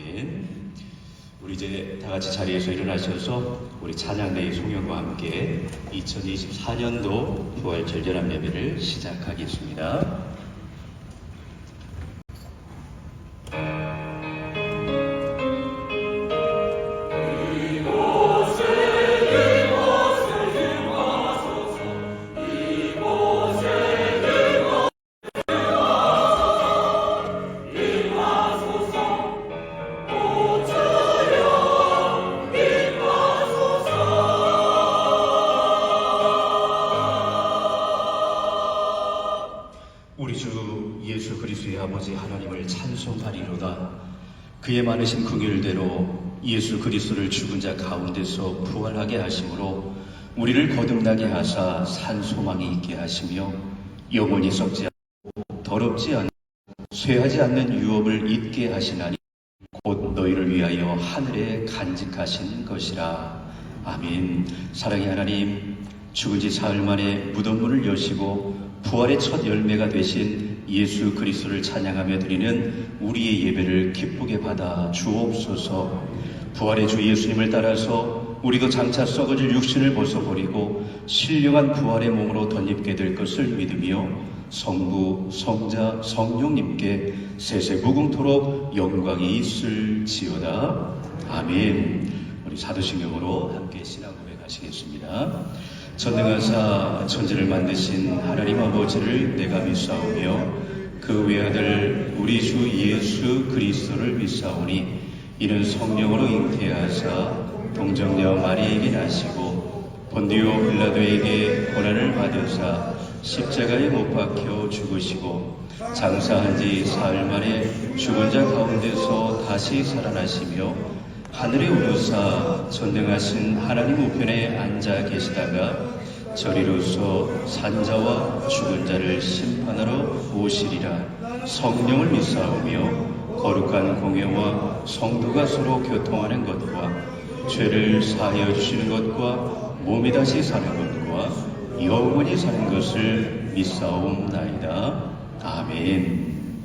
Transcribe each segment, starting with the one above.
아멘. 우리 이제 다 같이 자리에서 일어나셔서 우리 찬양대의 송영과 함께 2024년도 부활 절절한 예배를 시작하겠습니다. 우리 주 예수 그리스도의 아버지 하나님을 찬송하리로다. 그의 많으신 긍휼대로 예수 그리스도를 죽은 자 가운데서 부활하게 하심으로 우리를 거듭나게 하사 산 소망이 있게 하시며 영원히 썩지 않고 더럽지 않고 쇠하지 않는 유업을 잊게 하시나니 곧 너희를 위하여 하늘에 간직하신 것이라. 아멘. 사랑의 하나님, 죽은 지 사흘 만에 무덤문을 여시고 부활의 첫 열매가 되신 예수 그리스도를 찬양하며 드리는 우리의 예배를 기쁘게 받아 주옵소서. 부활의 주 예수님을 따라서 우리도 장차 썩어질 육신을 벗어버리고 신령한 부활의 몸으로 덧입게 될 것을 믿으며 성부, 성자, 성령님께 세세무궁토록 영광이 있을지어다. 아멘. 우리 사도신경으로 함께 신앙 고백하시겠습니다. 전능하사 천지를 만드신 하나님 아버지를 내가 믿사오며 그 외아들 우리 주 예수 그리스도를 믿사오니 이는 성령으로 잉태하사 동정녀 마리에게 나시고 본디오 빌라도에게 고난을 받으사 십자가에 못 박혀 죽으시고 장사한 지 사흘 만에 죽은 자 가운데서 다시 살아나시며 하늘에 오르사 전능하신 하나님 우편에 앉아 계시다가 저리로서 산자와 죽은 자를 심판하러 오시리라. 성령을 믿사오며 거룩한 공회와 성도가 서로 교통하는 것과 죄를 사하여 주시는 것과 몸이 다시 사는 것과 영원히 사는 것을 믿사옵나이다. 아멘.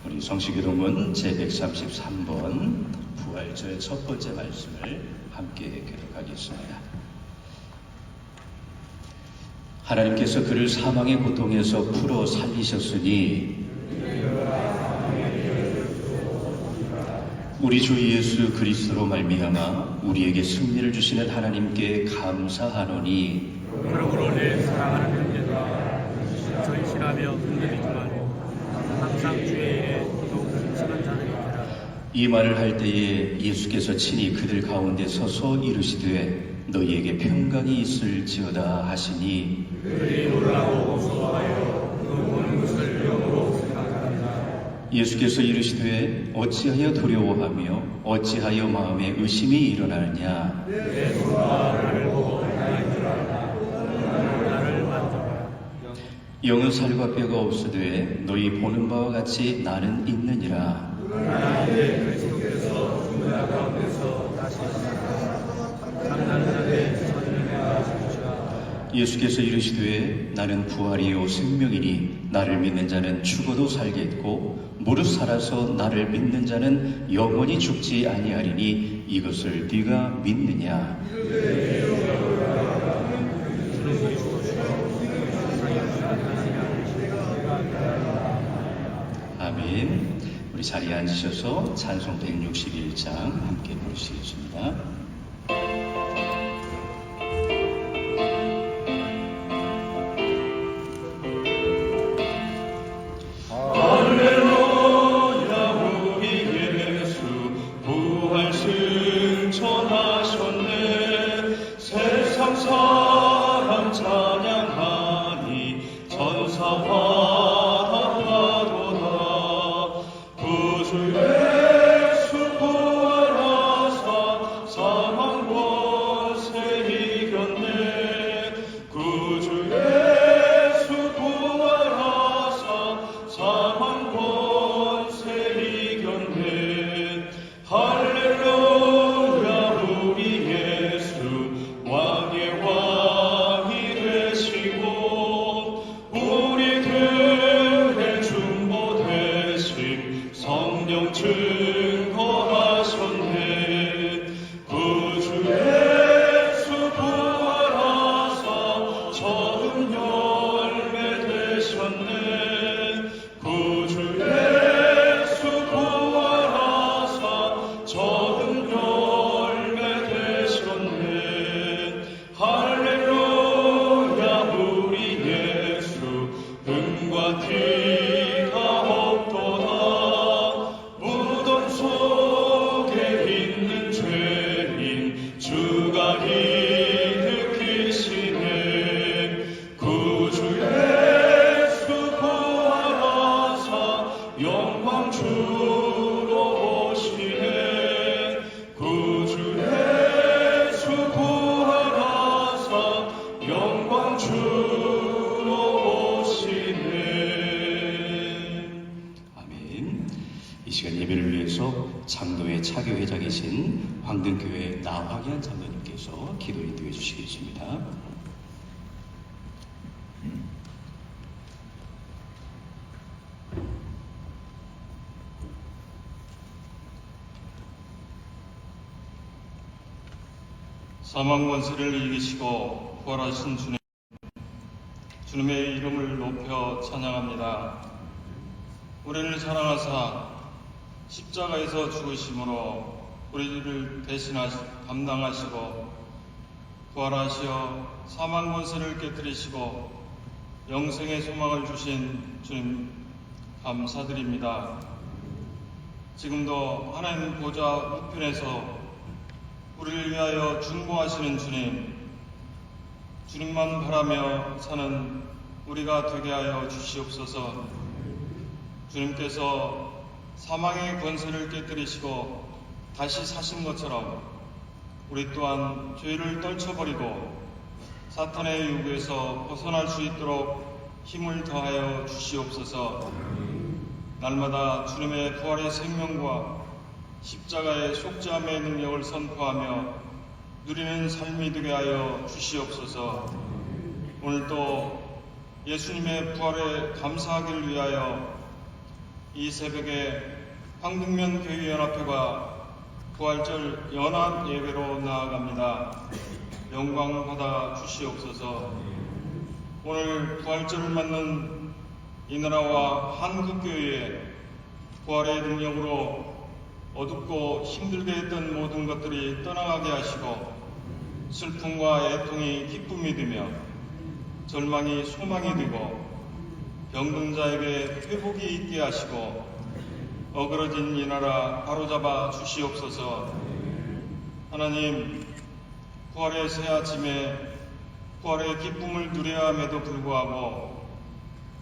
우리 성시교동은 제133번 부활절 첫 번째 말씀을 함께 교독하겠습니다. 하나님께서 그를 사망의 고통에서 풀어 살리셨으니 우리 주 예수 그리스도로 말미암아 우리에게 승리를 주시는 하나님께 감사하노니 그러므로 내 사랑하는 형제들아 절실하며 흔들리지 말고 항상 주의 일에 더욱 힘쓰는 자들이 되라. 이 말을 할 때에 예수께서 친히 그들 가운데 서서 이르시되 너희에게 평강이 있을지어다 하시니 그들이 놀라고 무서워하여 그 보는 것을 영으로 생각한다. 예수께서 이르시되 어찌하여 두려워하며 어찌하여 마음에 의심이 일어나느냐. 내 손과 나를 보고 나의 줄 알라. 나를 만져라. 영은 살과 뼈가 없으되 너희 보는 바와 같이 나는 있느니라. 하나님의 그리스도께서 죽은 자 가운데서 다시 살아나사 장나는 자들의 선명에 하시리라. 예수께서 이르시되 나는 부활이요 생명이니 나를 믿는 자는 죽어도 살겠고 무릇 살아서 나를 믿는 자는 영원히 죽지 아니하리니 이것을 네가 믿느냐. 아멘. 우리 자리에 앉으셔서 찬송 161장 함께 부르시겠습니다. 증거하시 영광 주로 오시네. 구주 예수 구하라사 영광 주로 오시네. 아멘. 이 시간 예배를 위해서 장로의 차교회장이신 황등교회 나화기한 장로님께서 기도 인도해 주시겠습니다. 사망 권세를 이기시고 부활하신 주님, 주님의 이름을 높여 찬양합니다. 우리를 사랑하사 십자가에서 죽으심으로 우리를 감당하시고 부활하시어 사망 권세를 깨뜨리시고 영생의 소망을 주신 주님 감사드립니다. 지금도 하나님 보좌 우편에서 우리를 위하여 중보하시는 주님, 주님만 바라며 사는 우리가 되게 하여 주시옵소서. 주님께서 사망의 권세를 깨뜨리시고 다시 사신 것처럼 우리 또한 죄를 떨쳐버리고 사탄의 유혹에서 벗어날 수 있도록 힘을 더하여 주시옵소서. 날마다 주님의 부활의 생명과 십자가의 속죄함의 능력을 선포하며 누리는 삶이 되게 하여 주시옵소서. 오늘도 예수님의 부활에 감사하기를 위하여 이 새벽에 황등면 교회연합회가 부활절 연합 예배로 나아갑니다. 영광을 받아 주시옵소서. 오늘 부활절을 맞는 이 나라와 한국교회에 부활의 능력으로 어둡고 힘들게 했던 모든 것들이 떠나가게 하시고 슬픔과 애통이 기쁨이 되며 절망이 소망이 되고 병든 자에게 회복이 있게 하시고 어그러진 이 나라 바로잡아 주시옵소서. 하나님, 부활의 새 아침에 부활의 기쁨을 누려야 함에도 불구하고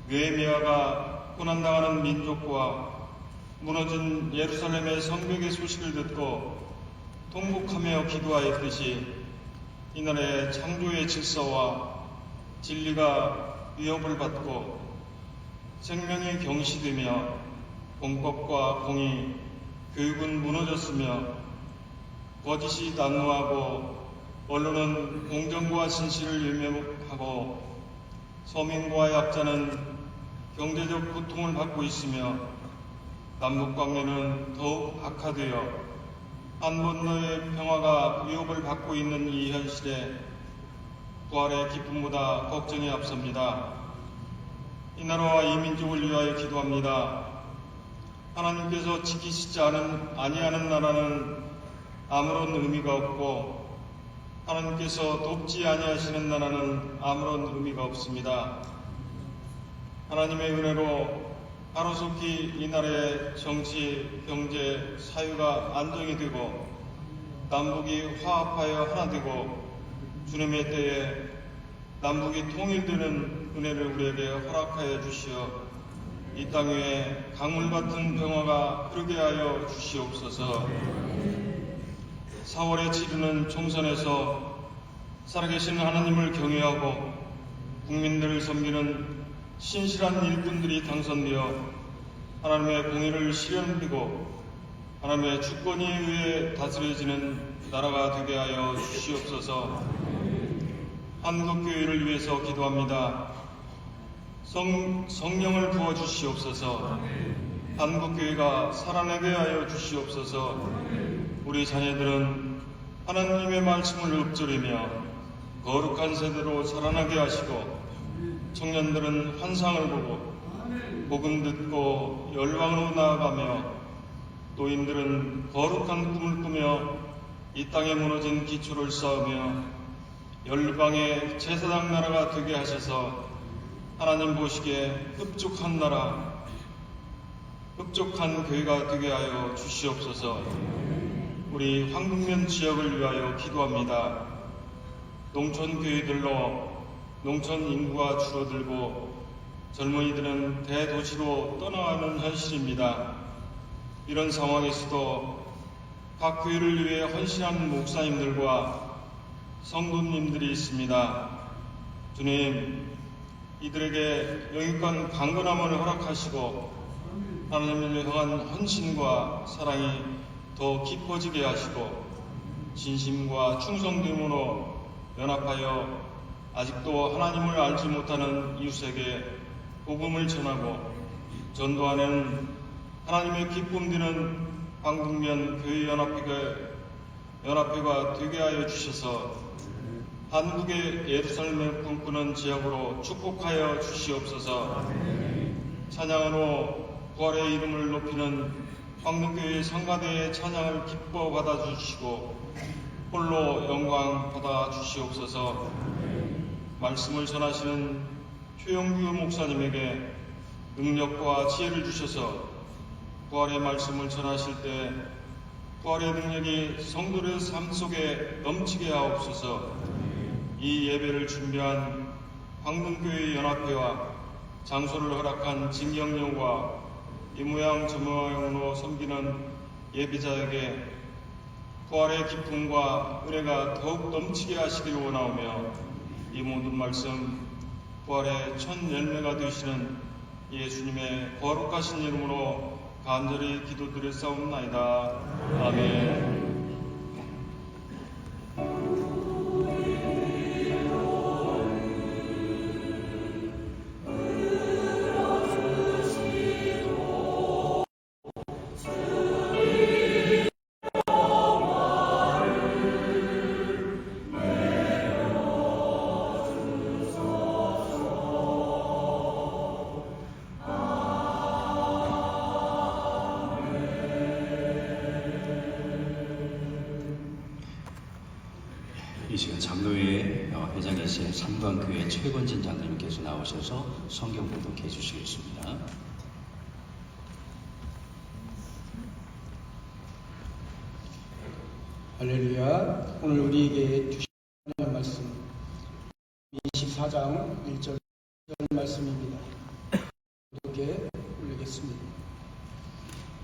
느헤미야가 고난당하는 민족과 무너진 예루살렘의 성벽의 소식을 듣고 통곡하며 기도하였듯이 이날의 창조의 질서와 진리가 위협을 받고 생명이 경시되며 공법과 공의, 교육은 무너졌으며 거짓이 난무하고 언론은 공정과 진실을 일명하고 서민과 약자는 경제적 고통을 받고 있으며 남북관계는 더욱 악화되어 한번너의 평화가 위협을 받고 있는 이 현실에 부활의 기쁨보다 걱정이 앞섭니다. 이 나라와 이 민족을 위하여 기도합니다. 하나님께서 지키시지 아니하는 나라는 아무런 의미가 없고 하나님께서 돕지 아니하시는 나라는 아무런 의미가 없습니다. 하나님의 은혜로 하루속히 이 나라의 정치, 경제, 사회가 안정이 되고 남북이 화합하여 하나 되고 주님의 때에 남북이 통일되는 은혜를 우리에게 허락하여 주시어 이 땅 위에 강물 같은 평화가 흐르게 하여 주시옵소서. 4월에 치르는 총선에서 살아계신 하나님을 경외하고 국민들을 섬기는 신실한 일꾼들이 당선되어 하나님의 공의를 실현하고 하나님의 주권에 의해 다스려지는 나라가 되게 하여 주시옵소서. 한국교회를 위해서 기도합니다. 성령을 부어주시옵소서. 한국교회가 살아나게 하여 주시옵소서. 우리 자녀들은 하나님의 말씀을 읊조리며 거룩한 세대로 살아나게 하시고 청년들은 환상을 보고 복음 듣고 열방으로 나아가며 노인들은 거룩한 꿈을 꾸며 이 땅에 무너진 기초를 쌓으며 열방의 제사장 나라가 되게 하셔서 하나님 보시기에 흡족한 나라, 흡족한 교회가 되게 하여 주시옵소서. 우리 황등면 지역을 위하여 기도합니다. 농촌 교회들로 농촌 인구가 줄어들고 젊은이들은 대도시로 떠나가는 현실입니다. 이런 상황에서도 각 교회를 위해 헌신하는 목사님들과 성도님들이 있습니다. 주님, 이들에게 영육간 강건함을 허락하시고 하나님을 향한 헌신과 사랑이 더 깊어지게 하시고 진심과 충성됨으로 연합하여 아직도 하나님을 알지 못하는 이웃에게 복음을 전하고 전도하는 하나님의 기쁨 되는 황금면 교회연합회가 되게 하여 주셔서 한국의 예루살렘을 꿈꾸는 지역으로 축복하여 주시옵소서. 찬양으로 부활의 이름을 높이는 황금교회 상가대의 찬양을 기뻐 받아주시고 홀로 영광 받아주시옵소서. 말씀을 전하시는 최영규 목사님에게 능력과 지혜를 주셔서 부활의 말씀을 전하실 때 부활의 능력이 성도의 삶 속에 넘치게 하옵소서. 이 예배를 준비한 황금교회 연합회와 장소를 허락한 진경영과 이 모양 저 모양으로 섬기는 예배자에게 부활의 기쁨과 은혜가 더욱 넘치게 하시기를 원하오며 이 모든 말씀 부활의 첫 열매가 되시는 예수님의 거룩하신 이름으로 간절히 기도드렸사옵나이다. 아멘. 이 시간 장로회 회장이신 삼관교회 최건진 장로님께서 나오셔서 성경 봉독해 주시겠습니다. 할렐루야. 오늘 우리에게 주신 하나님의 말씀 24장 1절 말씀입니다. 이렇게 올리겠습니다.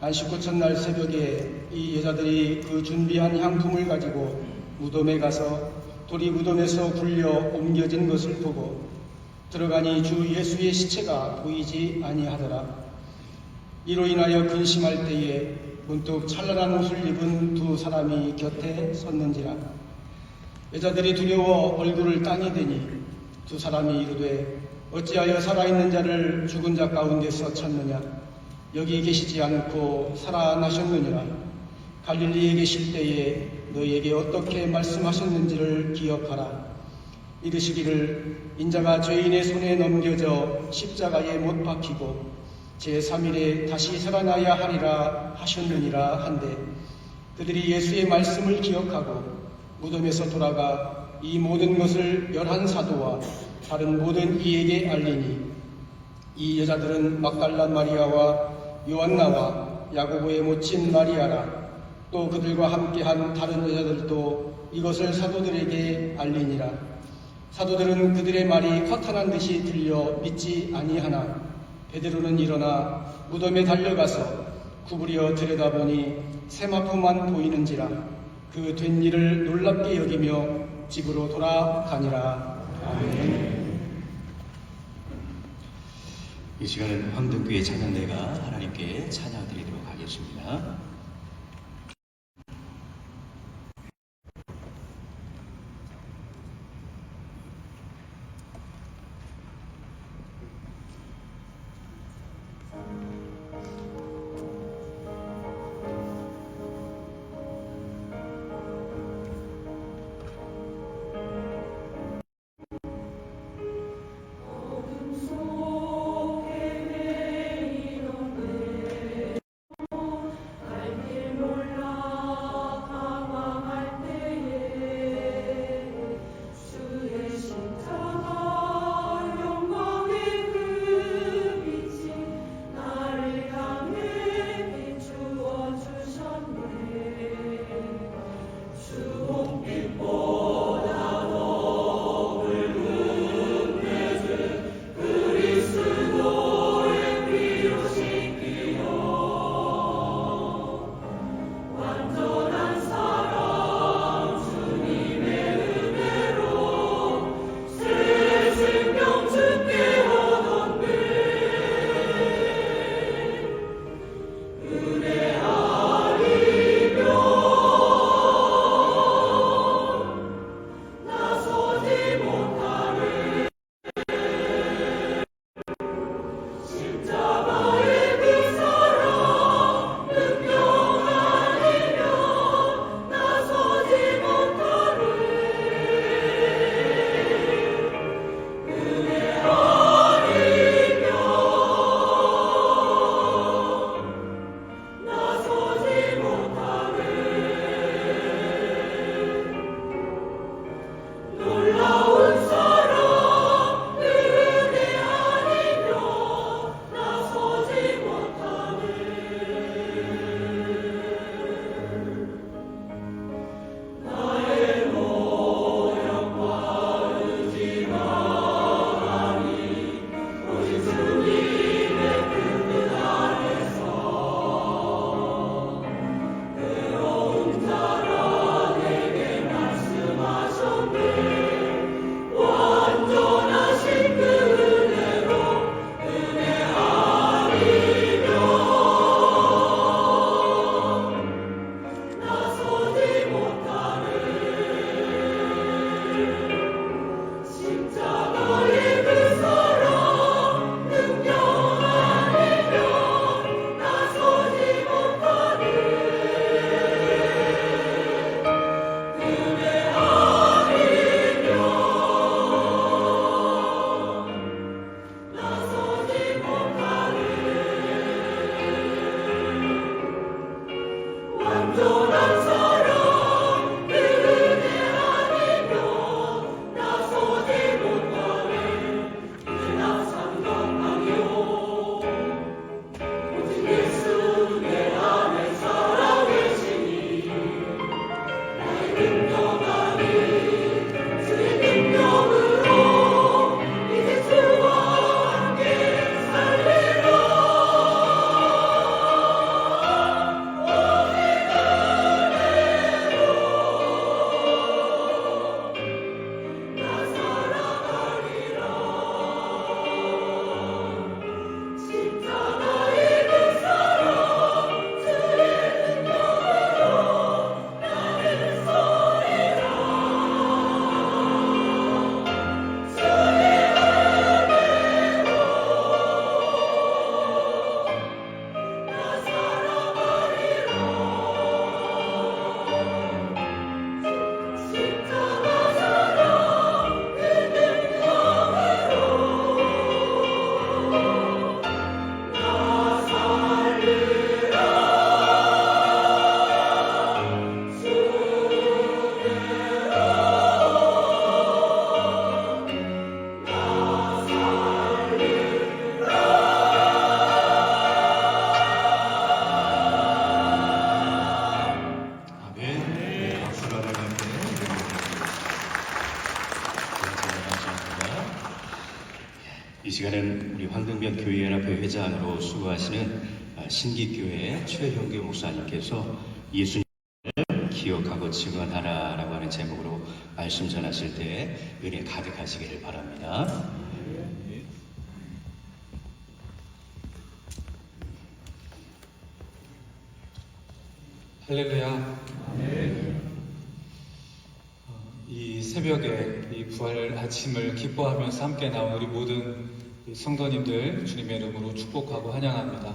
안식구 첫날 새벽에 이 여자들이 그 준비한 향품을 가지고 무덤에 가서 돌이 무덤에서 굴려 옮겨진 것을 보고 들어가니 주 예수의 시체가 보이지 아니하더라. 이로 인하여 근심할 때에 문득 찬란한 옷을 입은 두 사람이 곁에 섰는지라. 여자들이 두려워 얼굴을 땅에 대니 두 사람이 이르되 어찌하여 살아있는 자를 죽은 자 가운데서 찾느냐. 여기 계시지 않고 살아나셨느니라. 갈릴리에 계실 때에 너희에게 어떻게 말씀하셨는지를 기억하라. 이르시기를 인자가 죄인의 손에 넘겨져 십자가에 못 박히고 제3일에 다시 살아나야 하리라 하셨느니라 한데 그들이 예수의 말씀을 기억하고 무덤에서 돌아가 이 모든 것을 11사도와 다른 모든 이에게 알리니 이 여자들은 막달라 마리아와 요한나와 야고보의 모친 마리아라. 또 그들과 함께한 다른 여자들도 이것을 사도들에게 알리니라. 사도들은 그들의 말이 허탄한 듯이 들려 믿지 아니하나 베드로는 일어나 무덤에 달려가서 구부려 들여다보니 세마포만 보이는지라. 그 된 일을 놀랍게 여기며 집으로 돌아가니라. 아멘. 이 시간은 황금교회 찬양대가 하나님께 찬양드리도록 하겠습니다. 시간은 우리 황등면 교회연합회 회장으로 수고하시는 신기교회 최형규 목사님께서 예수님을 기억하고 증언하라라고 하는 제목으로 말씀 전하실 때 은혜 가득하시기를 바랍니다. 할렐루야. 이 새벽에 이 부활 아침을 기뻐하면서 함께 나온 우리 모든 성도님들 주님의 이름으로 축복하고 환영합니다.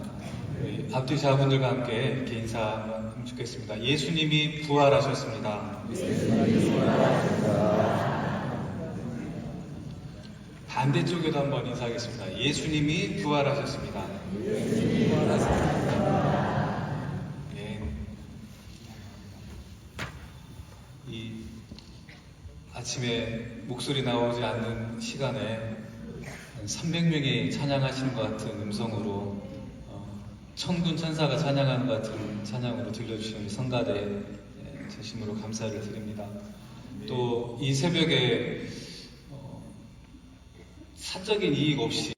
우리 앞뒤자분들과 함께 이렇게 인사하면 좋겠습니다. 예수님이 부활하셨습니다. 반대쪽에도 한번 인사하겠습니다. 예수님이 부활하셨습니다. 이 아침에 목소리 나오지 않는 시간에 한 300명이 찬양하시는 것 같은 음성으로 천군 천사가 찬양하는 것 같은 찬양으로 들려주시는 우리 성가대 진심으로 감사를 드립니다. 또 이 새벽에 사적인 이익 없이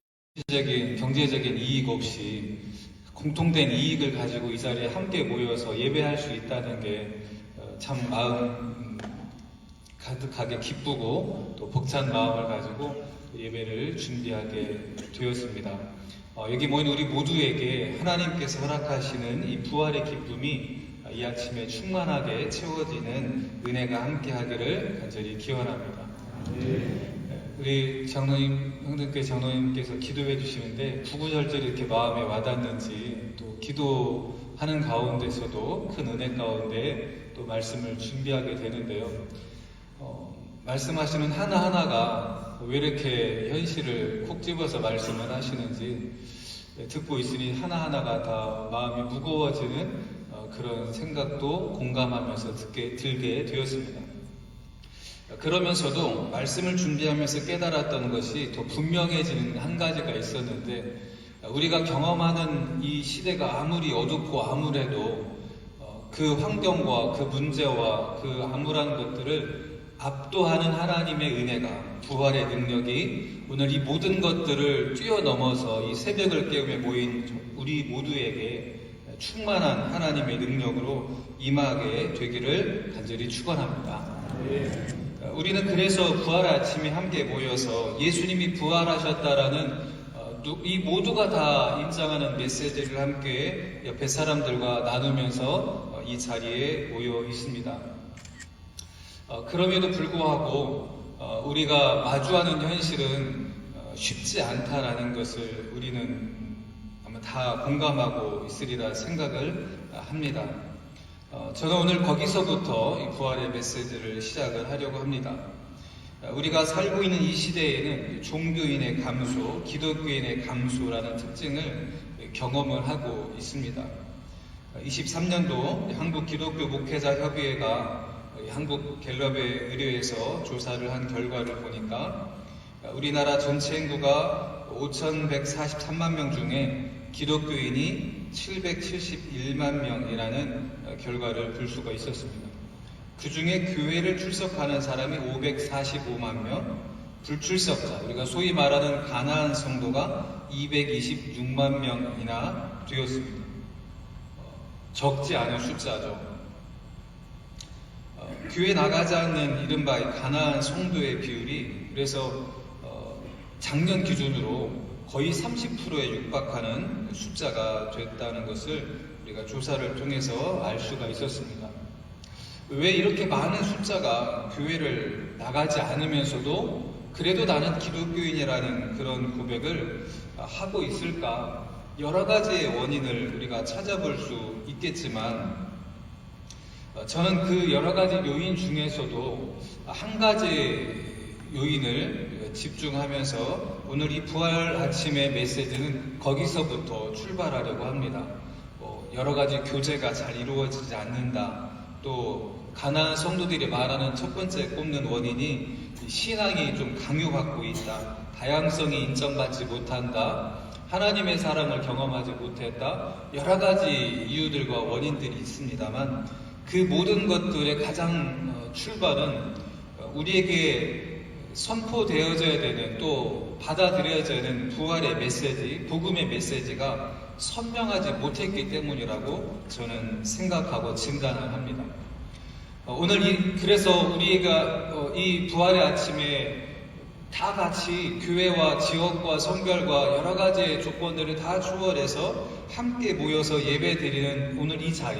경제적인 이익 없이 공통된 이익을 가지고 이 자리에 함께 모여서 예배할 수 있다는 게 참 마음 가득하게 기쁘고 또 벅찬 마음을 가지고 예배를 준비하게 되었습니다. 여기 모인 우리 모두에게 하나님께서 허락하시는 이 부활의 기쁨이 이 아침에 충만하게 채워지는 은혜가 함께하기를 간절히 기원합니다. 우리 장로님, 형들께 장로님께서 기도해 주시는데 구구절절히 이렇게 마음에 와닿는지 또 기도하는 가운데서도 큰 은혜 가운데 또 말씀을 준비하게 되는데요. 말씀하시는 하나하나가 왜 이렇게 현실을 콕 집어서 말씀을 하시는지 듣고 있으니 하나하나가 다 마음이 무거워지는 그런 생각도 공감하면서 들게 되었습니다. 그러면서도 말씀을 준비하면서 깨달았던 것이 더 분명해지는 한 가지가 있었는데, 우리가 경험하는 이 시대가 아무리 어둡고 암울해도 그 환경과 그 문제와 그 암울한 것들을 압도하는 하나님의 은혜가, 부활의 능력이 오늘 이 모든 것들을 뛰어넘어서 이 새벽을 깨우며 모인 우리 모두에게 충만한 하나님의 능력으로 임하게 되기를 간절히 축원합니다. 우리는 그래서 부활 아침에 함께 모여서 예수님이 부활하셨다라는 이 모두가 다 인정하는 메시지를 함께 옆에 사람들과 나누면서 이 자리에 모여 있습니다. 그럼에도 불구하고 우리가 마주하는 현실은 쉽지 않다라는 것을 우리는 아마 다 공감하고 있으리라 생각을 합니다. 저는 오늘 거기서부터 이 부활의 메시지를 시작을 하려고 합니다. 우리가 살고 있는 이 시대에는 종교인의 감소, 기독교인의 감소라는 특징을 경험을 하고 있습니다. 23년도 한국기독교 목회자 협의회가 한국갤럽에 의뢰해서 조사를 한 결과를 보니까 우리나라 전체 인구가 5,143만 명 중에 기독교인이 771만 명이라는 결과를 볼 수가 있었습니다. 그 중에 교회를 출석하는 사람이 545만 명, 불출석자, 우리가 소위 말하는 가나안 성도가 226만 명이나 되었습니다. 적지 않은 숫자죠. 교회 나가지 않는 이른바 가나안 성도의 비율이 그래서 작년 기준으로 거의 30%에 육박하는 숫자가 됐다는 것을 우리가 조사를 통해서 알 수가 있었습니다. 왜 이렇게 많은 숫자가 교회를 나가지 않으면서도 그래도 나는 기독교인이라는 그런 고백을 하고 있을까? 여러 가지의 원인을 우리가 찾아볼 수 있겠지만 저는 그 여러 가지 요인 중에서도 한 가지 요인을 집중하면서 오늘 이 부활 아침의 메시지는 거기서부터 출발하려고 합니다. 여러 가지 교제가 잘 이루어지지 않는다. 또 가나안 성도들이 말하는 첫 번째 꼽는 원인이 신앙이 좀 강요받고 있다. 다양성이 인정받지 못한다. 하나님의 사랑을 경험하지 못했다. 여러 가지 이유들과 원인들이 있습니다만 그 모든 것들의 가장 출발은 우리에게 선포되어져야 되는, 또 받아들여져야 되는 부활의 메시지, 복음의 메시지가 선명하지 못했기 때문이라고 저는 생각하고 진단을 합니다. 그래서 우리가 이 부활의 아침에 다 같이 교회와 지역과 성결과 여러 가지의 조건들을 다 추월해서 함께 모여서 예배 드리는 오늘 이 자리,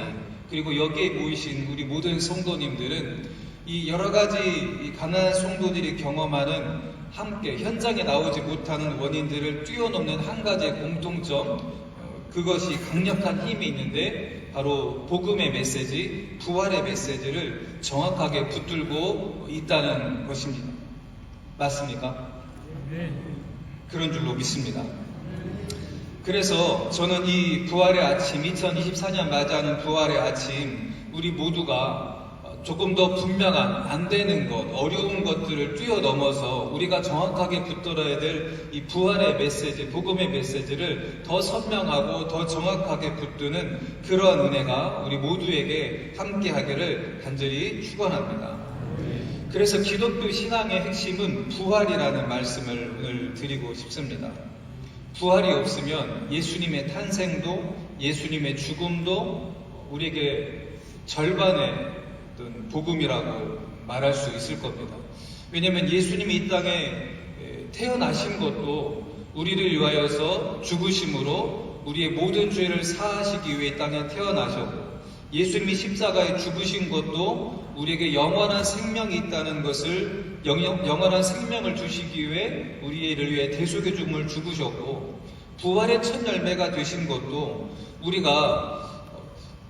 그리고 여기에 모이신 우리 모든 성도님들은 이 여러 가지 이 가난한 성도들이 경험하는 함께 현장에 나오지 못하는 원인들을 뛰어넘는 한 가지의 공통점, 그것이 강력한 힘이 있는데 바로 복음의 메시지, 부활의 메시지를 정확하게 붙들고 있다는 것입니다. 맞습니까? 네. 그런 줄로 믿습니다. 그래서 저는 이 부활의 아침, 2024년 맞이하는 부활의 아침, 우리 모두가 조금 더 분명한, 안 되는 것, 어려운 것들을 뛰어넘어서 우리가 정확하게 붙들어야 될 이 부활의 메시지, 복음의 메시지를 더 선명하고 더 정확하게 붙드는 그러한 은혜가 우리 모두에게 함께 하기를 간절히 축원합니다. 그래서 기독교 신앙의 핵심은 부활이라는 말씀을 오늘 드리고 싶습니다. 부활이 없으면 예수님의 탄생도, 예수님의 죽음도 우리에게 절반의 어떤 복음이라고 말할 수 있을 겁니다. 왜냐하면 예수님이 이 땅에 태어나신 것도 우리를 위하여서 죽으심으로 우리의 모든 죄를 사하시기 위해 이 땅에 태어나셨고, 예수님이 십자가에 죽으신 것도 우리에게 영원한 생명이 있다는 것을, 영원한 생명을 주시기 위해 우리를 위해 대속의 죽음을 죽으셨고, 부활의 첫 열매가 되신 것도 우리가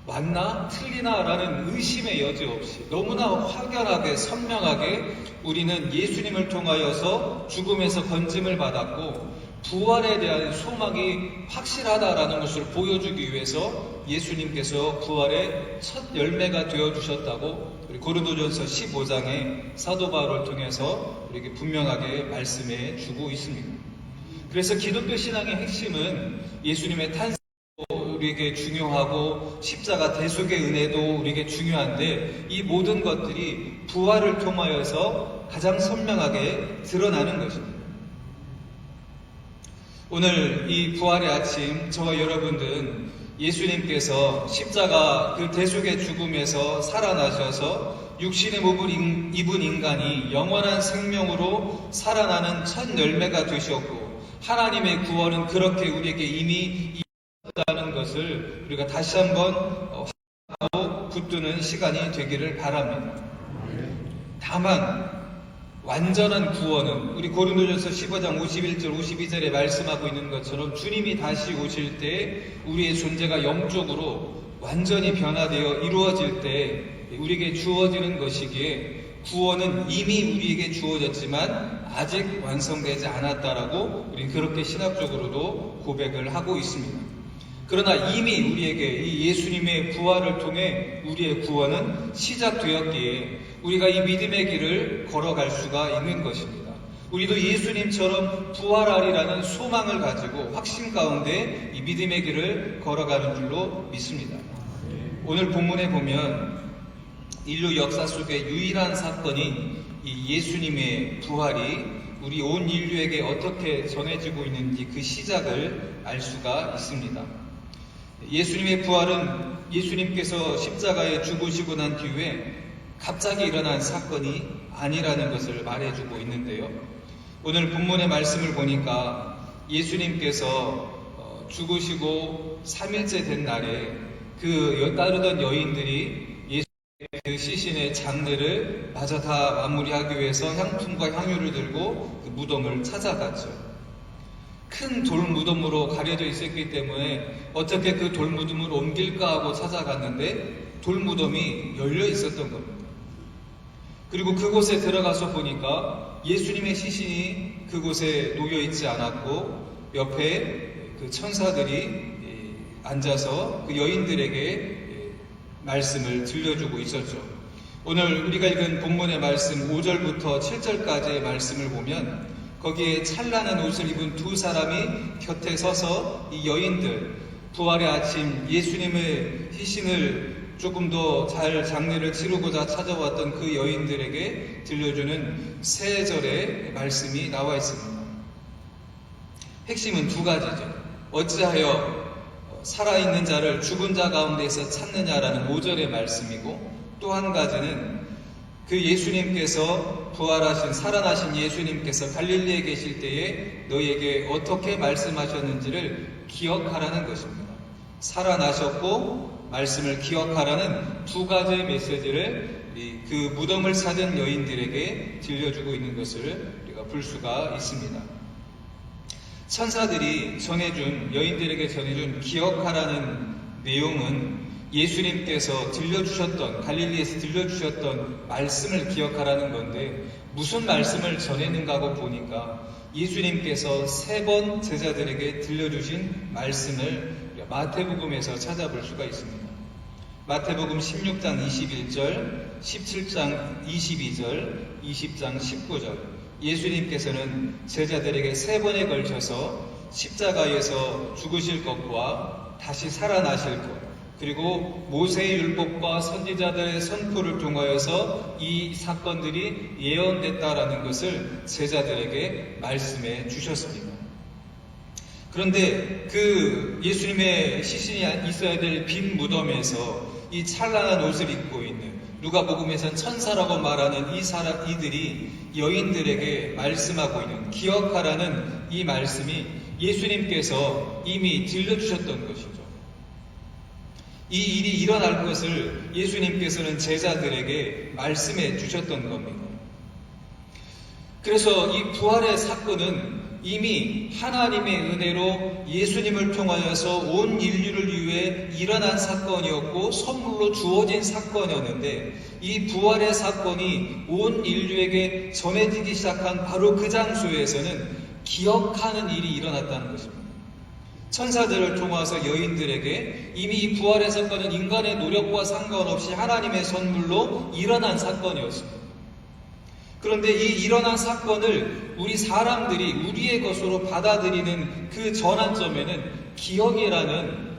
맞나 틀리나 라는 의심의 여지 없이 너무나 확연하게 선명하게 우리는 예수님을 통하여서 죽음에서 건짐을 받았고 부활에 대한 소망이 확실하다라는 것을 보여주기 위해서 예수님께서 부활의 첫 열매가 되어주셨다고 우리 고린도전서 15장의 사도 바울을 통해서 우리에게 분명하게 말씀해 주고 있습니다. 그래서 기독교 신앙의 핵심은 예수님의 탄생도 우리에게 중요하고 십자가 대속의 은혜도 우리에게 중요한데, 이 모든 것들이 부활을 통하여서 가장 선명하게 드러나는 것입니다. 오늘 이 부활의 아침, 저와 여러분들은 예수님께서 십자가 그 대속의 죽음에서 살아나셔서 육신의 몸을 입은 인간이 영원한 생명으로 살아나는 첫 열매가 되셨고, 하나님의 구원은 그렇게 우리에게 이미 이루어졌다는 것을 우리가 다시 한번 하고 붙드는 시간이 되기를 바랍니다. 다만 완전한 구원은 우리 고린도전서 15장 51절 52절에 말씀하고 있는 것처럼 주님이 다시 오실 때 우리의 존재가 영적으로 완전히 변화되어 이루어질 때 우리에게 주어지는 것이기에, 구원은 이미 우리에게 주어졌지만 아직 완성되지 않았다라고 우리는 그렇게 신학적으로도 고백을 하고 있습니다. 그러나 이미 우리에게 이 예수님의 부활을 통해 우리의 구원은 시작되었기에 우리가 이 믿음의 길을 걸어갈 수가 있는 것입니다. 우리도 예수님처럼 부활하리라는 소망을 가지고 확신 가운데 이 믿음의 길을 걸어가는 줄로 믿습니다. 오늘 본문에 보면 인류 역사 속의 유일한 사건인 이 예수님의 부활이 우리 온 인류에게 어떻게 전해지고 있는지 그 시작을 알 수가 있습니다. 예수님의 부활은 예수님께서 십자가에 죽으시고 난 뒤에 갑자기 일어난 사건이 아니라는 것을 말해주고 있는데요. 오늘 본문의 말씀을 보니까 예수님께서 죽으시고 3일째 된 날에 그 따르던 여인들이 그 시신의 장례를 마저 다 마무리하기 위해서 향품과 향유를 들고 그 무덤을 찾아갔죠. 큰 돌무덤으로 가려져 있었기 때문에 어떻게 그 돌무덤을 옮길까 하고 찾아갔는데 돌무덤이 열려 있었던 겁니다. 그리고 그곳에 들어가서 보니까 예수님의 시신이 그곳에 놓여 있지 않았고 옆에 그 천사들이 앉아서 그 여인들에게 말씀을 들려주고 있었죠. 오늘 우리가 읽은 본문의 말씀 5절부터 7절까지의 말씀을 보면 거기에 찬란한 옷을 입은 두 사람이 곁에 서서 이 여인들, 부활의 아침 예수님의 시신을 조금 더 잘 장례를 치르고자 찾아왔던 그 여인들에게 들려주는 세 절의 말씀이 나와 있습니다. 핵심은 두 가지죠. 어찌하여 살아있는 자를 죽은 자 가운데서 찾느냐라는 5절의 말씀이고, 또 한 가지는 그 예수님께서 부활하신 살아나신 예수님께서 갈릴리에 계실 때에 너희에게 어떻게 말씀하셨는지를 기억하라는 것입니다. 살아나셨고 말씀을 기억하라는 두 가지의 메시지를 그 무덤을 찾은 여인들에게 들려주고 있는 것을 우리가 볼 수가 있습니다. 천사들이 전해준, 여인들에게 전해준 기억하라는 내용은 예수님께서 들려주셨던, 갈릴리에서 들려주셨던 말씀을 기억하라는 건데, 무슨 말씀을 전했는가 하고 보니까 예수님께서 3번 제자들에게 들려주신 말씀을 마태복음에서 찾아볼 수가 있습니다. 마태복음 16장 21절, 17장 22절, 20장 19절. 예수님께서는 제자들에게 3번에 걸쳐서 십자가에서 죽으실 것과 다시 살아나실 것, 그리고 모세의 율법과 선지자들의 선포를 통하여서 이 사건들이 예언됐다라는 것을 제자들에게 말씀해 주셨습니다. 그런데 그 예수님의 시신이 있어야 될 빈 무덤에서 이 찬란한 옷을 입고 있는, 누가복음에서는 천사라고 말하는 이들이 여인들에게 말씀하고 있는, 기억하라는 이 말씀이 예수님께서 이미 들려주셨던 것이죠. 이 일이 일어날 것을 예수님께서는 제자들에게 말씀해 주셨던 겁니다. 그래서 이 부활의 사건은 이미 하나님의 은혜로 예수님을 통하여서 온 인류를 위해 일어난 사건이었고 선물로 주어진 사건이었는데, 이 부활의 사건이 온 인류에게 전해지기 시작한 바로 그 장소에서는 기억하는 일이 일어났다는 것입니다. 천사들을 통해서 여인들에게 이미 이 부활의 사건은 인간의 노력과 상관없이 하나님의 선물로 일어난 사건이었습니다. 그런데 이 일어난 사건을 우리 사람들이 우리의 것으로 받아들이는 그 전환점에는 기억이라는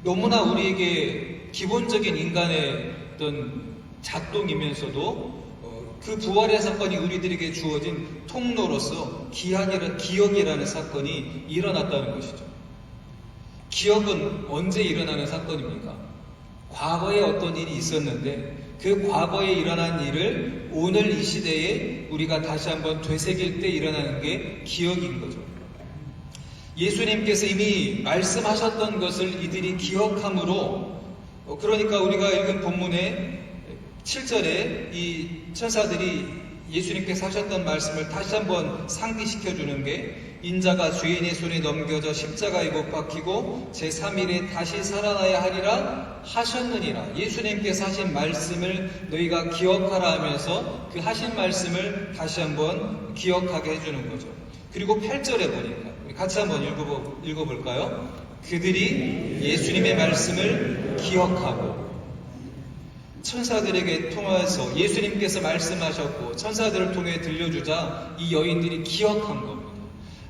너무나 우리에게 기본적인 인간의 어떤 작동이면서도 그 부활의 사건이 우리들에게 주어진 통로로서 기억이라는 사건이 일어났다는 것이죠. 기억은 언제 일어나는 사건입니까? 과거에 어떤 일이 있었는데 그 과거에 일어난 일을 오늘 이 시대에 우리가 다시 한번 되새길 때 일어나는 게 기억인 거죠. 예수님께서 이미 말씀하셨던 것을 이들이 기억함으로, 그러니까 우리가 읽은 본문의 7절에 이 천사들이 예수님께서 하셨던 말씀을 다시 한번 상기시켜주는 게, 인자가 죄인의 손에 넘겨져 십자가에 못 박히고 제3일에 다시 살아나야 하리라 하셨느니라. 예수님께서 하신 말씀을 너희가 기억하라 하면서 그 하신 말씀을 다시 한번 기억하게 해주는 거죠. 그리고 8절에 보니까 우리 같이 한번 읽어볼까요? 그들이 예수님의 말씀을 기억하고, 천사들에게 통해서 예수님께서 말씀하셨고 천사들을 통해 들려주자 이 여인들이 기억한 겁니다.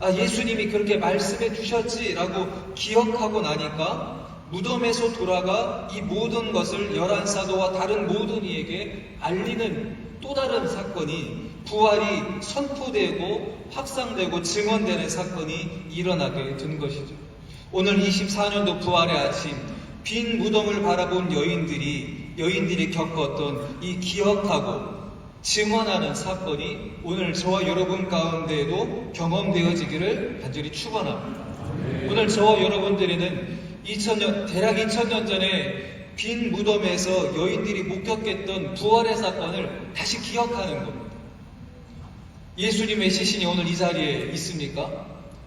아, 예수님이 그렇게 말씀해 주셨지라고 기억하고 나니까 무덤에서 돌아가 이 모든 것을 11사도와 다른 모든 이에게 알리는 또 다른 사건이, 부활이 선포되고 확산되고 증언되는 사건이 일어나게 된 것이죠. 오늘 24년도 부활의 아침, 빈 무덤을 바라본 여인들이 겪었던 이 기억하고 증언하는 사건이 오늘 저와 여러분 가운데에도 경험되어지기를 간절히 축원합니다. 오늘 저와 여러분들에는 대략 2000년 전에 빈 무덤에서 여인들이 목격했던 부활의 사건을 다시 기억하는 겁니다. 예수님의 시신이 오늘 이 자리에 있습니까?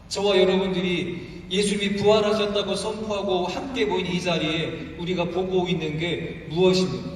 저와 여러분들이 예수님이 부활하셨다고 선포하고 함께 모인 이 자리에 우리가 보고 있는 게 무엇입니까?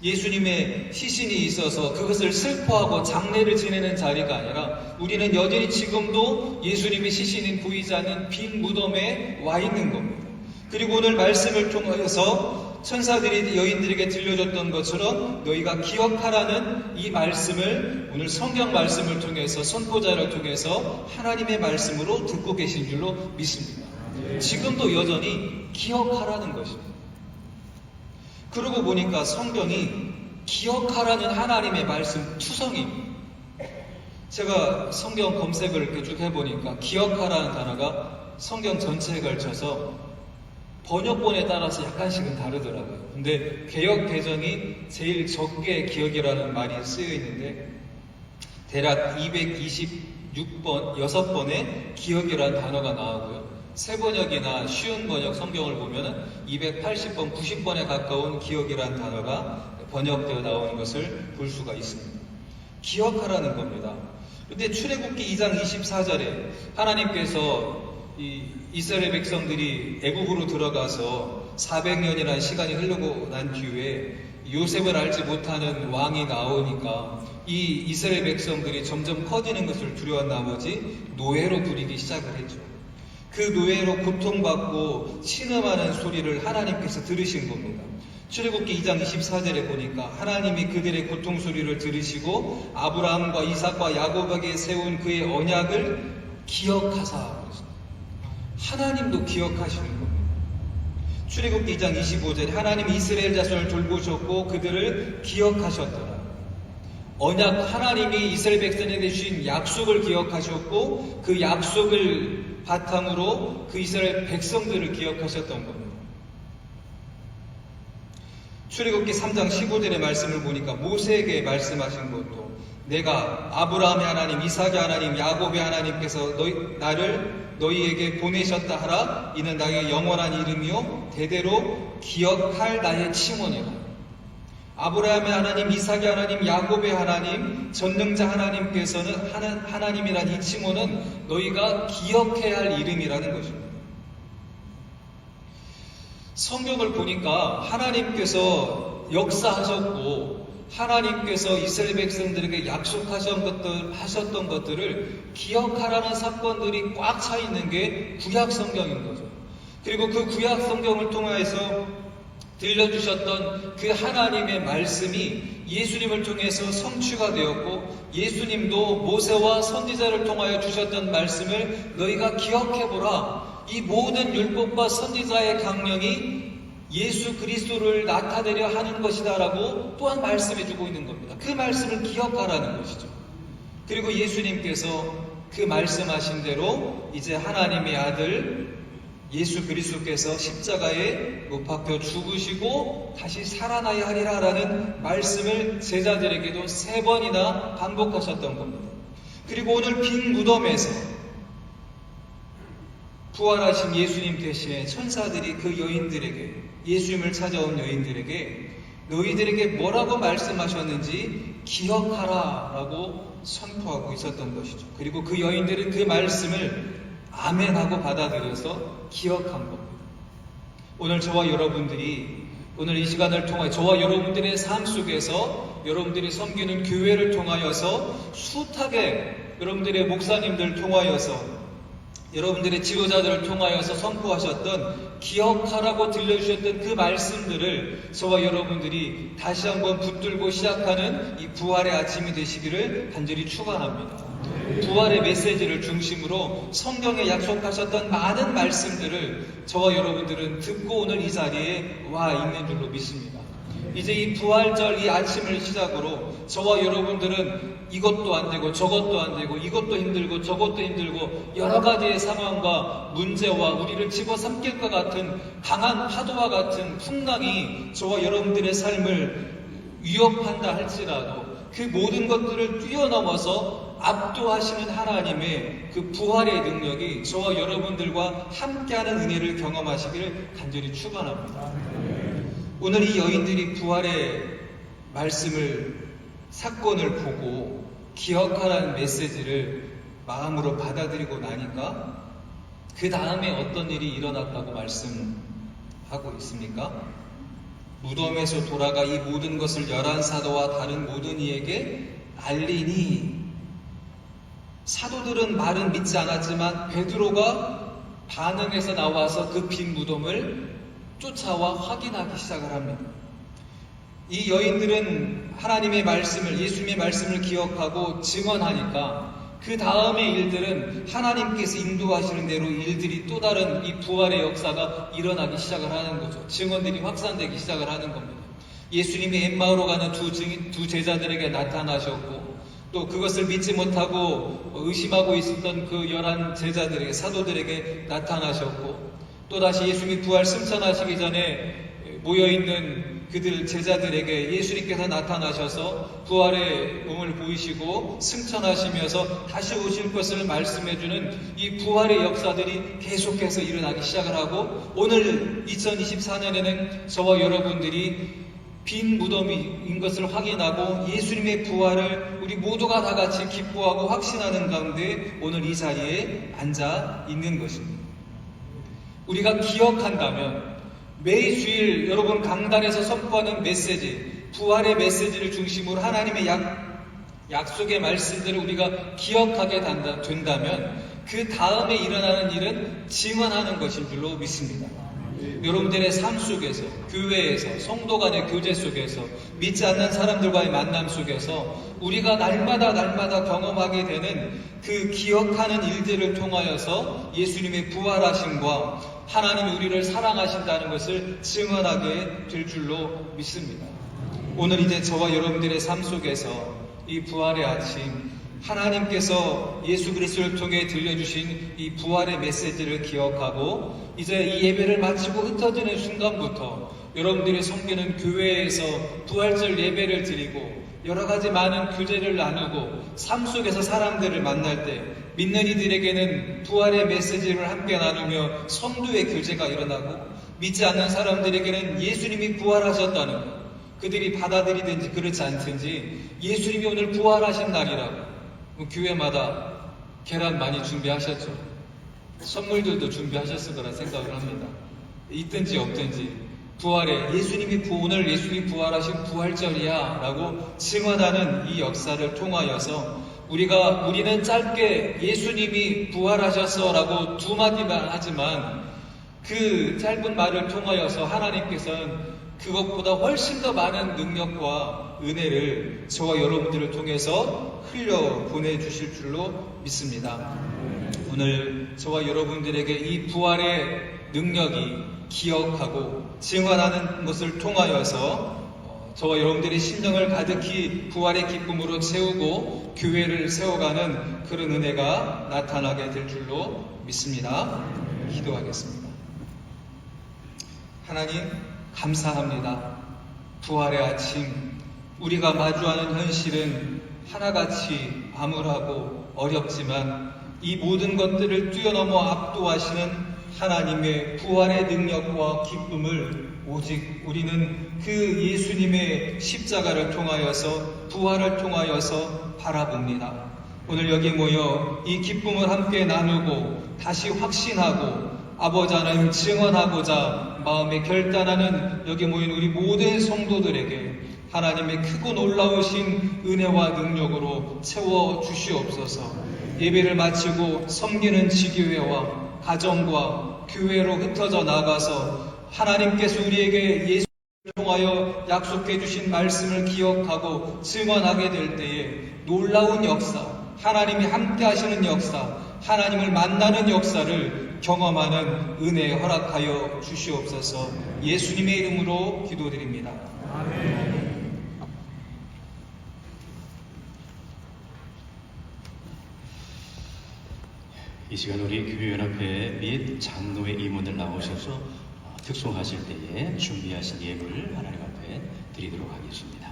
예수님의 시신이 있어서 그것을 슬퍼하고 장례를 지내는 자리가 아니라 우리는 여전히 지금도 예수님의 시신이 보이지 않는 빈 무덤에 와 있는 겁니다. 그리고 오늘 말씀을 통해서 천사들이 여인들에게 들려줬던 것처럼 너희가 기억하라는 이 말씀을 오늘 성경 말씀을 통해서 선포자를 통해서 하나님의 말씀으로 듣고 계신 줄로 믿습니다. 지금도 여전히 기억하라는 것입니다. 그러고 보니까 성경이 기억하라는 하나님의 말씀 투성입니다. 제가 성경 검색을 이렇게 쭉 해보니까 기억하라는 단어가 성경 전체에 걸쳐서 번역본에 따라서 약간씩은 다르더라고요. 근데 개역 개정이 제일 적게 기억이라는 말이 쓰여 있는데 대략 226번, 6번의 기억이라는 단어가 나오고요. 새 번역이나 쉬운 번역 성경을 보면은 280번, 90번에 가까운 기억이라는 단어가 번역되어 나오는 것을 볼 수가 있습니다. 기억하라는 겁니다. 그런데 출애굽기 2장 24절에 하나님께서 이스라엘 백성들이 애국으로 들어가서 400년이라는 시간이 흐르고 난 뒤에 요셉을 알지 못하는 왕이 나오니까 이 이스라엘 백성들이 점점 커지는 것을 두려워한 나머지 노예로 부리기 시작을 했죠. 그 노예로 고통받고 신음하는 소리를 하나님께서 들으신 겁니다. 출애굽기 2장 24절에 보니까 하나님이 그들의 고통 소리를 들으시고 아브라함과 이삭과 야곱에게 세운 그의 언약을 기억하사. 하나님도 기억하시는 겁니다. 출애굽기 2장 25절에 하나님이 이스라엘 자손을 돌보셨고 그들을 기억하셨더라. 언약, 하나님이 이스라엘 백성에게 주신 약속을 기억하셨고 그 약속을 바탕으로 그 이스라엘 백성들을 기억하셨던 겁니다. 출애굽기 3장 15절의 말씀을 보니까 모세에게 말씀하신 것도 내가 아브라함의 하나님, 이삭의 하나님, 야곱의 하나님께서 너희에게 보내셨다 하라. 이는 나의 영원한 이름이요 대대로 기억할 나의 칭호니라. 아브라함의 하나님, 이삭의 하나님, 야곱의 하나님, 전능자 하나님께서는 하나님이란 이 칭호는 너희가 기억해야 할 이름이라는 것입니다. 성경을 보니까 하나님께서 역사하셨고 하나님께서 이스라엘 백성들에게 약속하셨던 것들을 기억하라는 사건들이 꽉 차 있는 게 구약 성경인 거죠. 그리고 그 구약 성경을 통해서 들려주셨던 그 하나님의 말씀이 예수님을 통해서 성취가 되었고 예수님도 모세와 선지자를 통하여 주셨던 말씀을 너희가 기억해보라. 이 모든 율법과 선지자의 강령이 예수 그리스도를 나타내려 하는 것이다 라고 또한 말씀해주고 있는 겁니다. 그 말씀을 기억하라는 것이죠. 그리고 예수님께서 그 말씀하신 대로 이제 하나님의 아들 예수 그리스도께서 십자가에 못 박혀 죽으시고 다시 살아나야 하리라 라는 말씀을 제자들에게도 3번이나 반복하셨던 겁니다. 그리고 오늘 빈 무덤에서 부활하신 예수님 대신에 천사들이 그 여인들에게 예수님을 찾아온 여인들에게 너희들에게 뭐라고 말씀하셨는지 기억하라 라고 선포하고 있었던 것이죠. 그리고 그 여인들은 그 말씀을 아멘하고 받아들여서 기억한 겁니다. 오늘 저와 여러분들이 오늘 이 시간을 통해 저와 여러분들의 삶 속에서 여러분들이 섬기는 교회를 통하여서 숱하게 여러분들의 목사님들 통하여서 여러분들의 지도자들을 통하여서 선포하셨던 기억하라고 들려주셨던 그 말씀들을 저와 여러분들이 다시 한번 붙들고 시작하는 이 부활의 아침이 되시기를 간절히 축원합니다. 부활의 메시지를 중심으로 성경에 약속하셨던 많은 말씀들을 저와 여러분들은 듣고 오늘 이 자리에 와 있는 줄로 믿습니다. 이제 이 부활절 이 아침을 시작으로 저와 여러분들은 이것도 안 되고 저것도 안 되고 이것도 힘들고 저것도 힘들고 여러 가지의 상황과 문제와 우리를 집어삼킬 것 같은 강한 파도와 같은 풍랑이 저와 여러분들의 삶을 위협한다 할지라도 그 모든 것들을 뛰어넘어서 압도하시는 하나님의 그 부활의 능력이 저와 여러분들과 함께하는 은혜를 경험하시기를 간절히 축원합니다. 오늘 이 여인들이 부활의 사건을 보고 기억하라는 메시지를 마음으로 받아들이고 나니까 그 다음에 어떤 일이 일어났다고 말씀하고 있습니까? 무덤에서 돌아가 이 모든 것을 11사도와 다른 모든 이에게 알리니 사도들은 말은 믿지 않았지만 베드로가 반응해서 나와서 그 빈 무덤을 쫓아와 확인하기 시작을 합니다. 이 여인들은 하나님의 말씀을 예수님의 말씀을 기억하고 증언하니까 그 다음의 일들은 하나님께서 인도하시는 대로 일들이 또 다른 이 부활의 역사가 일어나기 시작을 하는 거죠. 증언들이 확산되기 시작을 하는 겁니다. 예수님이 엠마오로 가는 두 제자들에게 나타나셨고, 또 그것을 믿지 못하고 의심하고 있었던 그 11 제자들에게, 사도들에게 나타나셨고, 또다시 예수님이 부활 승천하시기 전에 모여있는 그들 제자들에게 예수님께서 나타나셔서 부활의 몸을 보이시고 승천하시면서 다시 오실 것을 말씀해주는 이 부활의 역사들이 계속해서 일어나기 시작을 하고, 오늘 2024년에는 저와 여러분들이 빈 무덤인 것을 확인하고 예수님의 부활을 우리 모두가 다 같이 기뻐하고 확신하는 가운데 오늘 이 자리에 앉아 있는 것입니다. 우리가 기억한다면 매일 주일 여러분 강단에서 선포하는 메시지, 부활의 메시지를 중심으로 하나님의 약속의 말씀들을 우리가 기억하게 된다면 그 다음에 일어나는 일은 증언하는 것인 줄로 믿습니다. 여러분들의 삶 속에서, 교회에서, 성도 간의 교제 속에서, 믿지 않는 사람들과의 만남 속에서 우리가 날마다 경험하게 되는 그 기억하는 일들을 통하여서 예수님의 부활하심과 하나님이 우리를 사랑하신다는 것을 증언하게 될 줄로 믿습니다. 오늘 이제 저와 여러분들의 삶 속에서 이 부활의 아침, 하나님께서 예수 그리스도를 통해 들려주신 이 부활의 메시지를 기억하고 이제 이 예배를 마치고 흩어지는 순간부터 여러분들이 섬기는 교회에서 부활절 예배를 드리고 여러 가지 많은 교제를 나누고 삶 속에서 사람들을 만날 때 믿는 이들에게는 부활의 메시지를 함께 나누며 성도의 교제가 일어나고, 믿지 않는 사람들에게는 예수님이 부활하셨다는 것, 그들이 받아들이든지 그렇지 않든지 예수님이 오늘 부활하신 날이라고 교회마다 계란 많이 준비하셨죠. 선물들도 준비하셨을 거라 생각을 합니다. 있든지 없든지 부활에 오늘 예수님이 부활하신 부활절이야 라고 증언하는 이 역사를 통하여서 우리는 짧게 예수님이 부활하셨어 라고 두 마디만 하지만 그 짧은 말을 통하여서 하나님께서는 그것보다 훨씬 더 많은 능력과 은혜를 저와 여러분들을 통해서 흘려 보내주실 줄로 믿습니다. 오늘 저와 여러분들에게 이 부활의 능력이 기억하고 증언하는 것을 통하여서 저와 여러분들의 심령을 가득히 부활의 기쁨으로 채우고 교회를 세워가는 그런 은혜가 나타나게 될 줄로 믿습니다. 기도하겠습니다. 하나님, 감사합니다. 부활의 아침, 우리가 마주하는 현실은 하나같이 암울하고 어렵지만 이 모든 것들을 뛰어넘어 압도하시는 하나님의 부활의 능력과 기쁨을 오직 우리는 그 예수님의 십자가를 통하여서, 부활을 통하여서 바라봅니다. 오늘 여기 모여 이 기쁨을 함께 나누고 다시 확신하고 아버지 하나님 증언하고자 마음에 결단하는 여기 모인 우리 모든 성도들에게 하나님의 크고 놀라우신 은혜와 능력으로 채워 주시옵소서. 예배를 마치고 섬기는 지교회와 가정과 교회로 흩어져 나가서 하나님께서 우리에게 예수를 통하여 약속해 주신 말씀을 기억하고 증언하게 될 때에 놀라운 역사, 하나님이 함께 하시는 역사, 하나님을 만나는 역사를 경험하는 은혜 허락하여 주시옵소서. 예수님의 이름으로 기도드립니다. 아멘. 이 시간 우리 교회연합회 및 장로의 임원들 나오셔서 특송하실 때에 준비하신 예물을 하나님 앞에 드리도록 하겠습니다.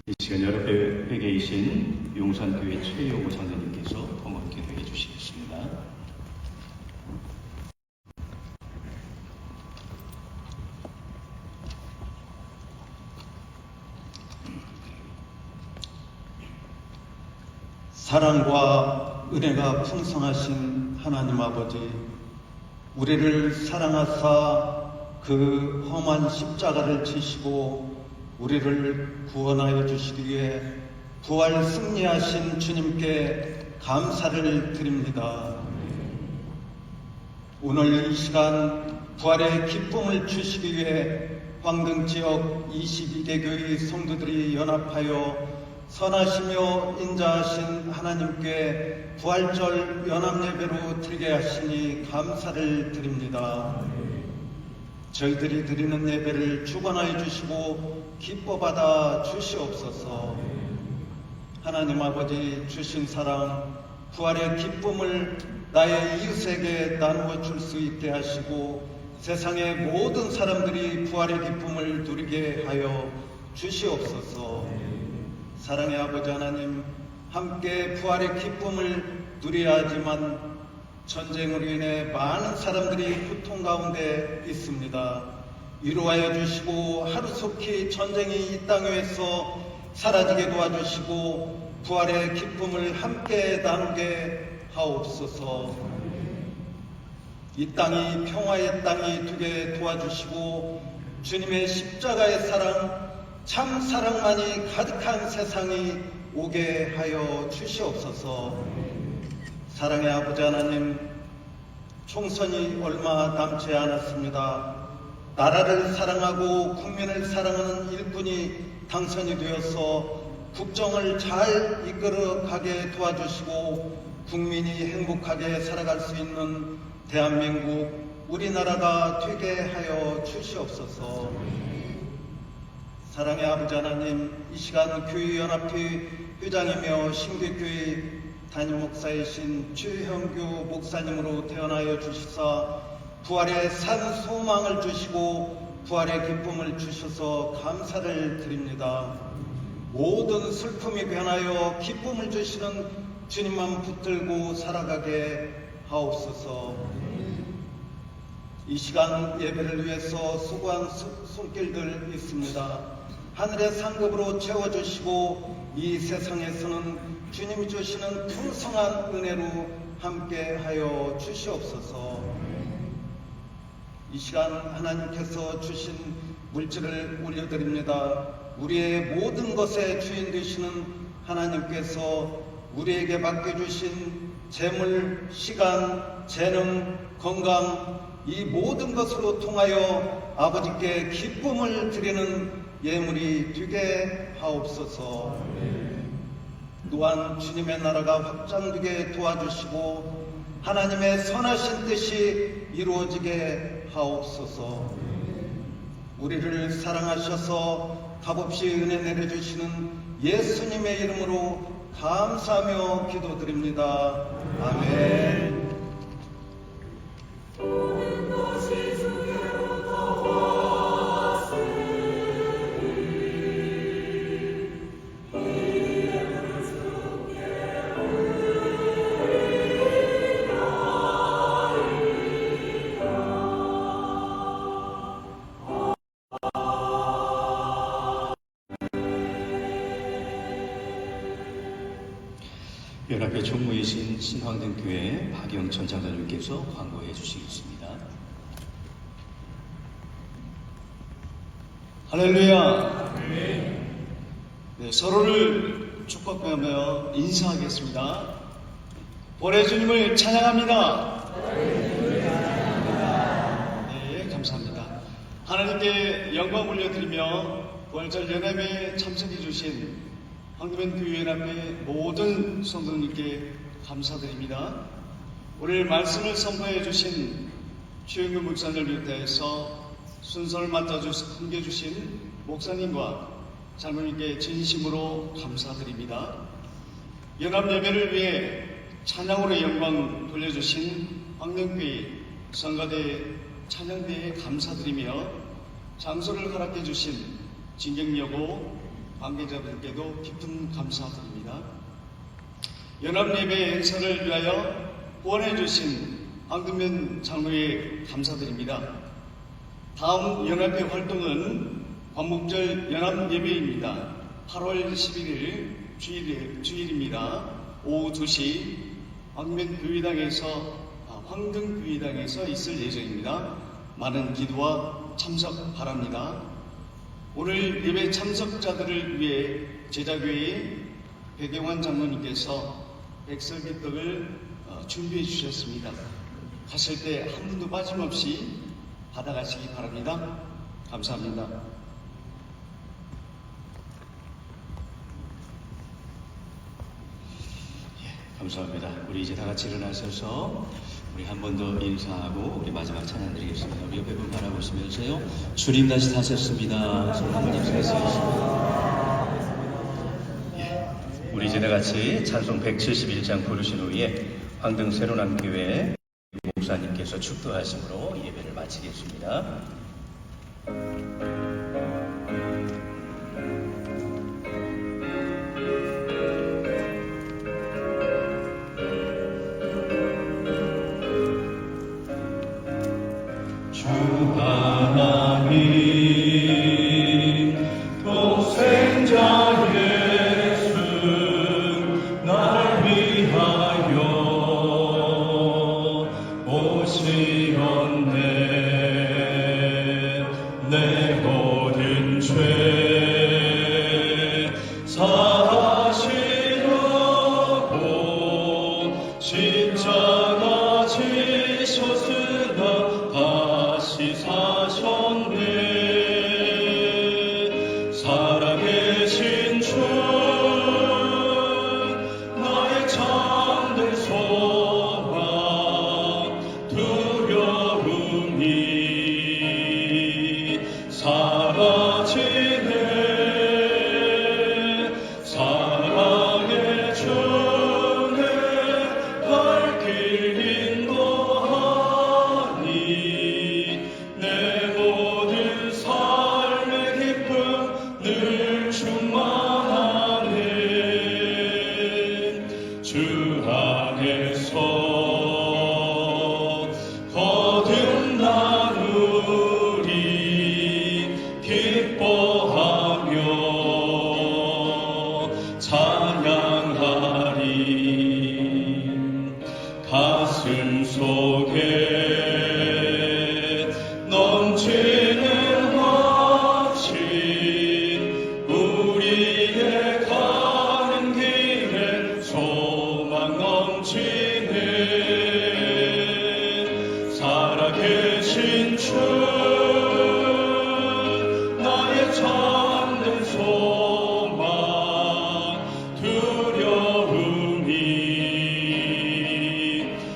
이 시간 여러분께 계신 용산교회 최효구 장로님께서 봉헌 기도해 주시겠습니다. 사랑과 은혜가 풍성하신 하나님 아버지, 우리를 사랑하사 그 험한 십자가를 지시고 우리를 구원하여 주시기 위해 부활 승리하신 주님께 감사를 드립니다. 오늘 이 시간 부활의 기쁨을 주시기 위해 황등지역 22개 교회 성도들이 연합하여 선하시며 인자하신 하나님께 부활절 연합예배로 드리게 하시니 감사를 드립니다. 저희들이 드리는 예배를 주관하여 주시고 기뻐 받아 주시옵소서. 하나님 아버지 주신 사랑, 부활의 기쁨을 나의 이웃에게 나누어 줄 수 있게 하시고 세상의 모든 사람들이 부활의 기쁨을 누리게 하여 주시옵소서. 사랑의 아버지 하나님, 함께 부활의 기쁨을 누려야 하지만 전쟁으로 인해 많은 사람들이 고통 가운데 있습니다. 위로하여 주시고 하루속히 전쟁이 이 땅 위에서 사라지게 도와주시고 부활의 기쁨을 함께 나누게 하옵소서. 이 땅이 평화의 땅이 되게 도와주시고 주님의 십자가의 사랑, 참 사랑만이 가득한 세상이 오게 하여 주시옵소서. 사랑의 아버지 하나님, 총선이 얼마 남지 않았습니다. 나라를 사랑하고 국민을 사랑하는 일꾼이 당선이 되어서 국정을 잘 이끌어 가게 도와주시고 국민이 행복하게 살아갈 수 있는 대한민국, 우리나라가 되게 하여 주시옵소서. 사랑의 아버지 하나님, 이 시간 교회연합회 회장이며 신교교회 담임 목사이신 최형규 목사님으로 태어나여 주시사 부활의 산 소망을 주시고 부활의 기쁨을 주셔서 감사를 드립니다. 모든 슬픔이 변하여 기쁨을 주시는 주님만 붙들고 살아가게 하옵소서. 이 시간 예배를 위해서 수고한 손길들 있습니다. 하늘의 상급으로 채워주시고 이 세상에서는 주님이 주시는 풍성한 은혜로 함께하여 주시옵소서. 이 시간 하나님께서 주신 물질을 올려드립니다. 우리의 모든 것의 주인 되시는 하나님께서 우리에게 맡겨주신 재물, 시간, 재능, 건강, 이 모든 것으로 통하여 아버지께 기쁨을 드리는 예물이 되게 하옵소서. 또한 주님의 나라가 확장되게 도와주시고 하나님의 선하신 뜻이 이루어지게 하옵소서. 우리를 사랑하셔서 값없이 은혜 내려주시는 예수님의 이름으로 감사하며 기도드립니다. 아멘. 연합회 총무이신 신황등교회 박영천 장로님께서 광고해 주시겠습니다. 할렐루야. 네, 서로를 축복하며 인사하겠습니다. 보혜 주님을 찬양합니다. 네, 감사합니다. 하나님께 영광 올려드리며 부활절 연합회에 참석해 주신 황금연교회연합회 모든 성도님께 감사드립니다. 오늘 말씀을 선포해 주신 최영규 목사님을 비롯해서 순서를 함께해주신 목사님과 장로님께 진심으로 감사드립니다. 연합예배를 위해 찬양으로 영광 돌려주신 황령교회 성가대 찬양대에 감사드리며 장소를 허락해 주신 진경여고 관계자분께도 깊은 감사드립니다. 연합예배 행사를 위하여 후원해 주신 황금면 장로에 감사드립니다. 다음 연합회 활동은 광복절 연합예배입니다. 8월 11일 주일입니다. 오후 2시 황등교회당에서 있을 예정입니다. 많은 기도와 참석 바랍니다. 오늘 예배 참석자들을 위해 제자교회 백영환 장로님께서 백설기떡을 준비해 주셨습니다. 가실 때 한 분도 빠짐없이 받아가시기 바랍니다. 감사합니다. 감사합니다. 우리 이제 다 같이 일어나셔서 우리 한 번 더 인사하고 우리 마지막 찬양 드리겠습니다. 우리 옆에 분 바라보시면서요. 주님 다시 사셨습니다. 손 한번 인사하시겠습니다. 우리 이제 다 같이 찬송 171장 부르신 후에 황등 새로남교회 목사님께서 축도하심으로 예배를 마치겠습니다. 주 하나님 독생자 예수 날 위하여 오시었네. 내 모든 죄 사하시려고 십자가 지셨으나 다시 사셨네. 살아계신 주 나의 참된 소망 두려움이 사라지네. 사랑의 주내 갈 길 인도하니 내 모든 삶의 기쁨 늘 충만하네. 주 안에서 거듭나누리 기뻐하며 찬양하리. 가슴 속에 넘치는 확신 우리의 가는 길에 소망 넘치네. 살아계신 주 나의 참된 소망 두려움이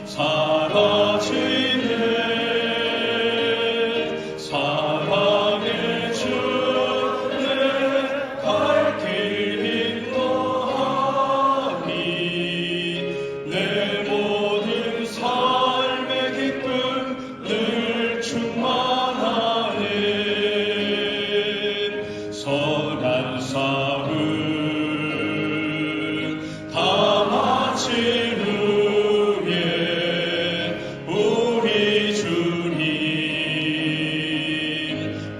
사라지네. 사랑의 주내 갈 길 인도하니 내 모든 삶의 기쁨 늘 충만하네. 선한 싸움 다 마친 후에 우리 주님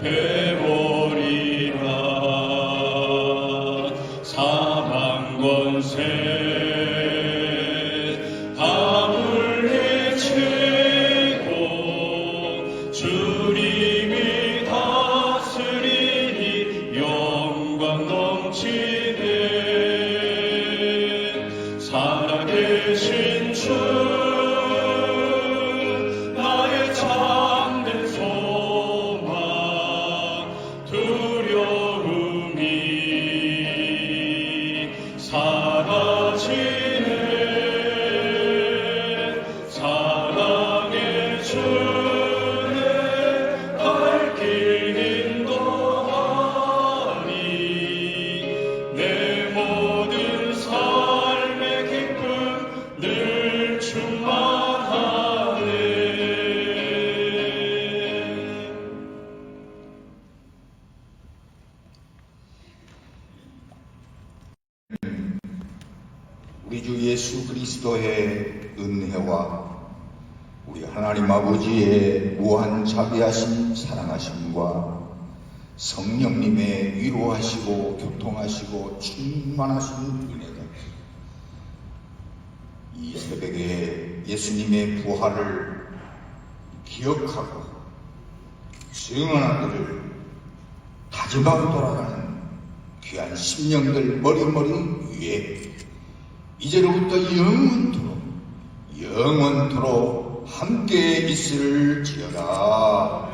배우리라. 사망 권세 다 물리치고 주님이 다스리니 영광 넘치네. 살아계신 주 나의 참된 소망 두려움이 사라지네. 사랑의 주내 갈 길 인도하니 내 모든 삶의 기쁨 늘 충만하네. 우리 주 예수 그리스도의 은혜와 우리 하나님 아버지의 무한 자비하신 사랑하심과 성령님의 위로하시고 교통하시고 충만하신 은혜가 이 새벽에 예수님의 부활을 기억하고 증언하기를 다짐하고 돌아가는 귀한 심령들 머리머리 위에 이제로부터 영원토록 함께 있을지어다.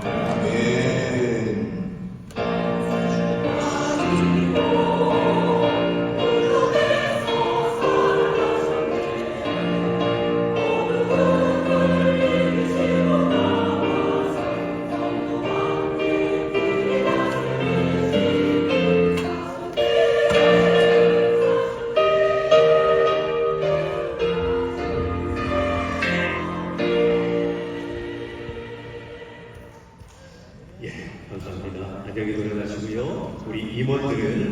아멘. 예, 감사합니다. 안녕히 돌아가시고요. 우리 임원들은